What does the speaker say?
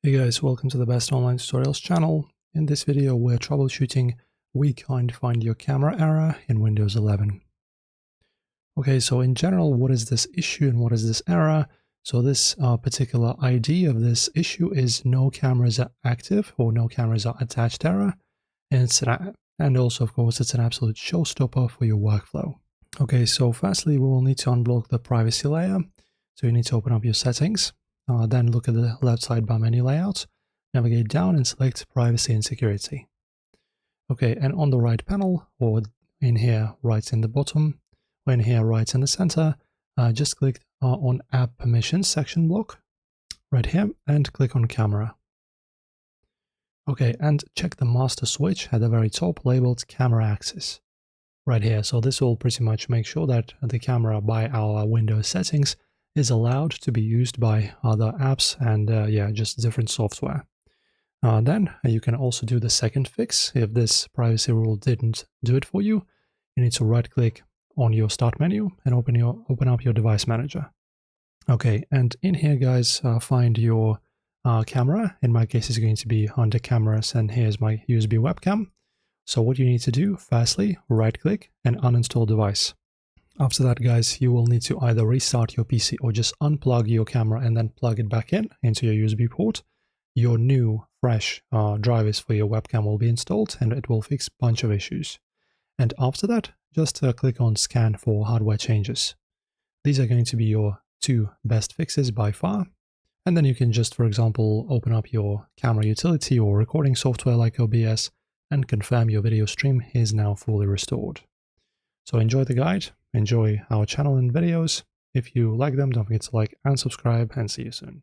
Hey guys, welcome to the Best Online Tutorials channel. In this video, we're troubleshooting we can't find your camera error in Windows 11. Okay, so in general, what is this issue and what is this error? So this particular ID of this issue is no cameras are active or no cameras are attached error. And also, of course, it's an absolute showstopper for your workflow. Okay, so firstly, we will need to unblock the privacy layer. So you need to open up your settings. Then look at the left sidebar menu layout, navigate down and select Privacy and Security. Okay, and on the right panel, or in here right in the bottom, or in here right in the center, just click on App Permissions section block, right here, and click on Camera. Okay, and check the master switch at the very top labeled Camera Access, right here. So this will pretty much make sure that the camera by our Windows settings is allowed to be used by other apps and yeah, just different software. Then you can also do the second fix. If this privacy rule didn't do it for you, you need to right click on your start menu and open up your device manager. Okay, and in here guys, find your camera. In my case, it's going to be under cameras, and here's my USB webcam. So what you need to do, firstly, right click and uninstall device. After that, guys, you will need to either restart your PC or just unplug your camera and then plug it back in into your USB port. Your new, fresh drivers for your webcam will be installed and it will fix a bunch of issues. And after that, just click on Scan for hardware changes. These are going to be your two best fixes by far. And then you can just, for example, open up your camera utility or recording software like OBS and confirm your video stream is now fully restored. So enjoy the guide. Enjoy our channel and videos. If you like them, don't forget to like and subscribe, and see you soon.